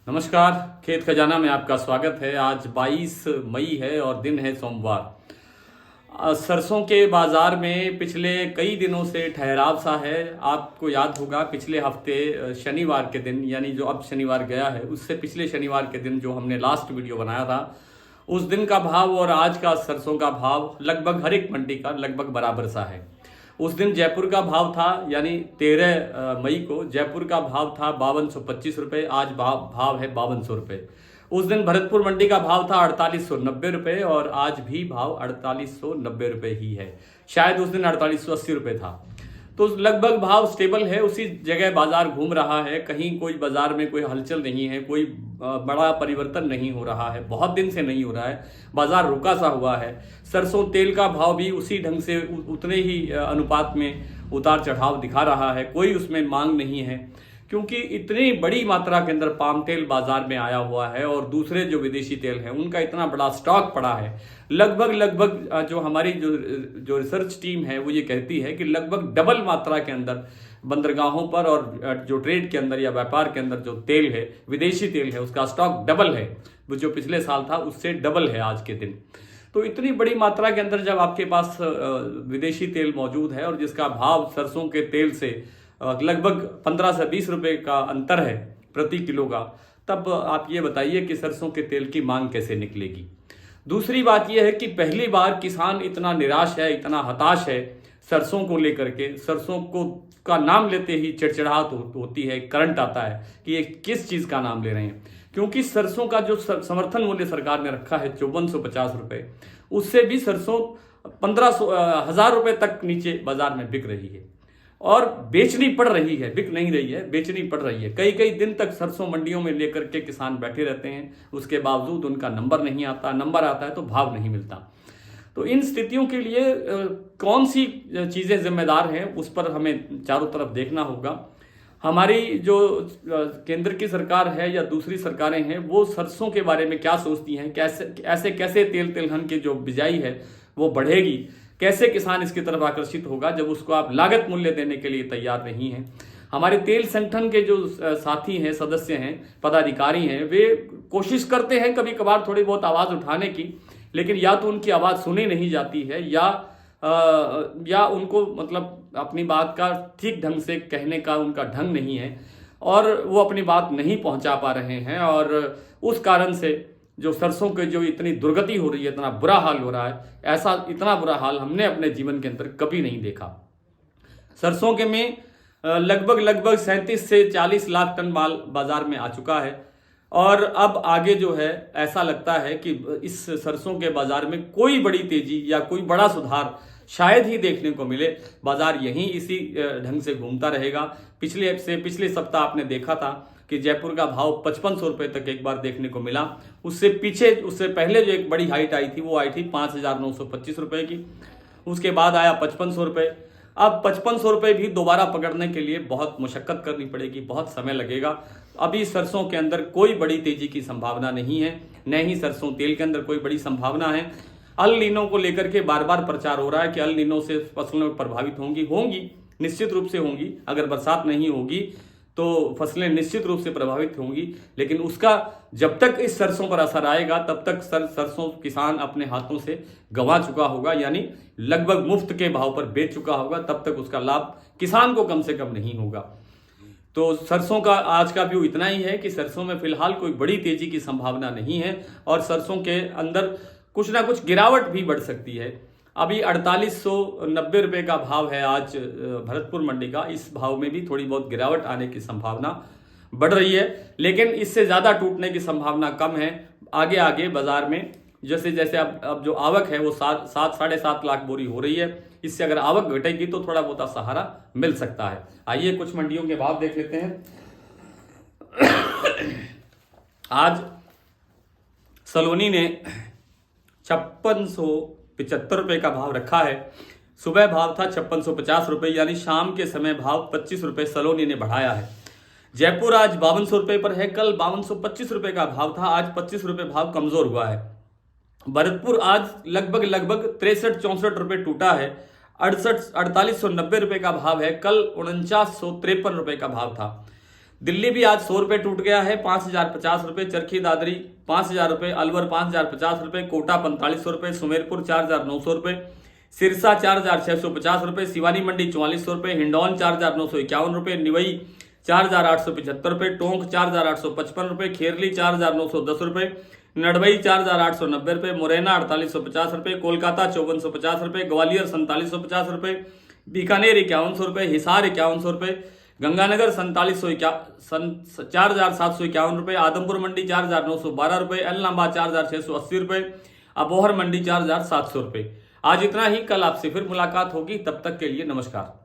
नमस्कार। खेत खजाना में आपका स्वागत है। आज 22 मई है और दिन है सोमवार। सरसों के बाज़ार में पिछले कई दिनों से ठहराव सा है। आपको याद होगा पिछले हफ्ते शनिवार के दिन, यानी जो अब शनिवार गया है उससे पिछले शनिवार के दिन जो हमने लास्ट वीडियो बनाया था, उस दिन का भाव और आज का सरसों का भाव लगभग हर एक मंडी का लगभग बराबर सा है। उस दिन जयपुर का भाव था, यानी 13 मई को जयपुर का भाव था 5225 रुपये। आज भाव है 5200 रुपये। उस दिन भरतपुर मंडी का भाव था 4890 रुपये और आज भी भाव 4890 रुपये ही है। शायद उस दिन 4880 रुपये था। तो लगभग भाव स्टेबल है, उसी जगह बाजार घूम रहा है। कहीं कोई बाजार में कोई हलचल नहीं है, कोई बड़ा परिवर्तन नहीं हो रहा है, बहुत दिन से नहीं हो रहा है। बाजार रुका सा हुआ है। सरसों तेल का भाव भी उसी ढंग से उतने ही अनुपात में उतार चढ़ाव दिखा रहा है। कोई उसमें मांग नहीं है, क्योंकि इतनी बड़ी मात्रा के अंदर पाम तेल बाजार में आया हुआ है और दूसरे जो विदेशी तेल हैं उनका इतना बड़ा स्टॉक पड़ा है। लगभग जो हमारी जो रिसर्च टीम है वो ये कहती है कि लगभग डबल मात्रा के अंदर बंदरगाहों पर और जो ट्रेड के अंदर या व्यापार के अंदर जो तेल है, विदेशी तेल है, उसका स्टॉक डबल है। वो जो पिछले साल था उससे डबल है आज के दिन। तो इतनी बड़ी मात्रा के अंदर जब आपके पास विदेशी तेल मौजूद है और जिसका भाव सरसों के तेल से लगभग 15 से 20 रुपए का अंतर है प्रति किलो का, तब आप ये बताइए कि सरसों के तेल की मांग कैसे निकलेगी। दूसरी बात यह है कि पहली बार किसान इतना निराश है, इतना हताश है सरसों को लेकर के। सरसों को का नाम लेते ही चिड़चिड़ाहट होती है, करंट आता है कि ये किस चीज़ का नाम ले रहे हैं। क्योंकि सरसों का जो समर्थन मूल्य सरकार ने रखा है 5450 रुपये, उससे भी सरसों 1500 रुपये तक नीचे बाजार में बिक रही है और बेचनी पड़ रही है। बिक नहीं रही है, बेचनी पड़ रही है। कई कई दिन तक सरसों मंडियों में लेकर के किसान बैठे रहते हैं, उसके बावजूद उनका नंबर नहीं आता। नंबर आता है तो भाव नहीं मिलता। तो इन स्थितियों के लिए कौन सी चीज़ें जिम्मेदार हैं, उस पर हमें चारों तरफ देखना होगा। हमारी जो केंद्र की सरकार है या दूसरी सरकारें हैं, वो सरसों के बारे में क्या सोचती हैं, कैसे तेल तिलहन की जो बिजाई है वो बढ़ेगी, कैसे किसान इसकी तरफ आकर्षित होगा जब उसको आप लागत मूल्य देने के लिए तैयार नहीं हैं। हमारे तेल संगठन के जो साथी हैं, सदस्य हैं, पदाधिकारी हैं, वे कोशिश करते हैं कभी कभार थोड़ी बहुत आवाज़ उठाने की, लेकिन या तो उनकी आवाज़ सुनी नहीं जाती है या उनको मतलब अपनी बात का ठीक ढंग से कहने का उनका ढंग नहीं है और वो अपनी बात नहीं पहुंचा पा रहे हैं। और उस कारण से जो सरसों के जो इतनी दुर्गति हो रही है, इतना बुरा हाल हो रहा है, ऐसा इतना बुरा हाल हमने अपने जीवन के अंदर कभी नहीं देखा। सरसों के में लगभग 37 से 40 लाख टन माल बाजार में आ चुका है और अब आगे जो है ऐसा लगता है कि इस सरसों के बाजार में कोई बड़ी तेजी या कोई बड़ा सुधार शायद ही देखने को मिले। बाजार यहीं इसी ढंग से घूमता रहेगा। पिछले सप्ताह आपने देखा था कि जयपुर का भाव 5500 रुपये तक एक बार देखने को मिला। उससे पहले जो एक बड़ी हाइट आई थी वो आई थी 5925 रुपये की। उसके बाद आया 5500 रुपये। अब 5500 रुपये भी दोबारा पकड़ने के लिए बहुत मुशक्कत करनी पड़ेगी, बहुत समय लगेगा। अभी सरसों के अंदर कोई बड़ी तेजी की संभावना नहीं है, न ही सरसों तेल के अंदर कोई बड़ी संभावना है। अल नीनो को लेकर के बार बार प्रचार हो रहा है कि अल नीनो से फसलें प्रभावित होंगी, निश्चित रूप से होंगी। अगर बरसात नहीं होगी तो फसलें निश्चित रूप से प्रभावित होंगी, लेकिन उसका जब तक इस सरसों पर असर आएगा तब तक सरसों किसान अपने हाथों से गंवा चुका होगा, यानी लगभग मुफ्त के भाव पर बेच चुका होगा। तब तक उसका लाभ किसान को कम से कम नहीं होगा। तो सरसों का आज का व्यू इतना ही है कि सरसों में फिलहाल कोई बड़ी तेजी की संभावना नहीं है और सरसों के अंदर कुछ ना कुछ गिरावट भी बढ़ सकती है। अभी 4890 रुपये का भाव है आज भरतपुर मंडी का। इस भाव में भी थोड़ी बहुत गिरावट आने की संभावना बढ़ रही है, लेकिन इससे ज़्यादा टूटने की संभावना कम है। आगे बाजार में जैसे जैसे अब जो आवक है वो 7.5 लाख बोरी हो रही है। इससे अगर आवक घटेगी तो थोड़ा बहुत सहारा मिल सकता है। आइए कुछ मंडियों के भाव देख लेते हैं। आज सलोनी ने 5675 रुपये का भाव रखा है। सुबह भाव था 5650 रुपये, यानी शाम के समय भाव 25 रुपये सलोनी ने बढ़ाया है। जयपुर आज 5200 रुपये पर है, कल 5225 रुपये का भाव था, आज 25 रुपये भाव कमजोर हुआ है। भरतपुर आज लगभग 63-64 रुपये टूटा है, 4890 रुपये का भाव है, कल 4953 रुपये का भाव था। दिल्ली भी आज 100 रुपये टूट गया है, 5,050 रुपये। चरखी दादरी 5,000 रुपये। अलवर 5,050 रुपये। कोटा 4500 रुपये। सुमेरपुर 4,900 रुपये। सिरसा 4,650 रुपये। शिवानी मंडी 4400 रुपये। हिंडौन 4,951 रुपये। निवई 4,875 रुपये। टोंक 4,855 रुपये। खेरली 4,910 रुपये। नडवई 4,890 रुपये। मुरैना 4,850 रुपये। कोलकाता 5,450 रुपये। ग्वालियर 4,750 रुपये। बीकानेर 5,100 रुपये। हिसार 5,100 रुपये। गंगानगर 4,751 रुपये। आदमपुर मंडी 4,912 रुपये। एलनाबाद 4,680 रुपये। अबोहर मंडी 4,700 रुपये। आज इतना ही। कल आपसे फिर मुलाकात होगी, तब तक के लिए नमस्कार।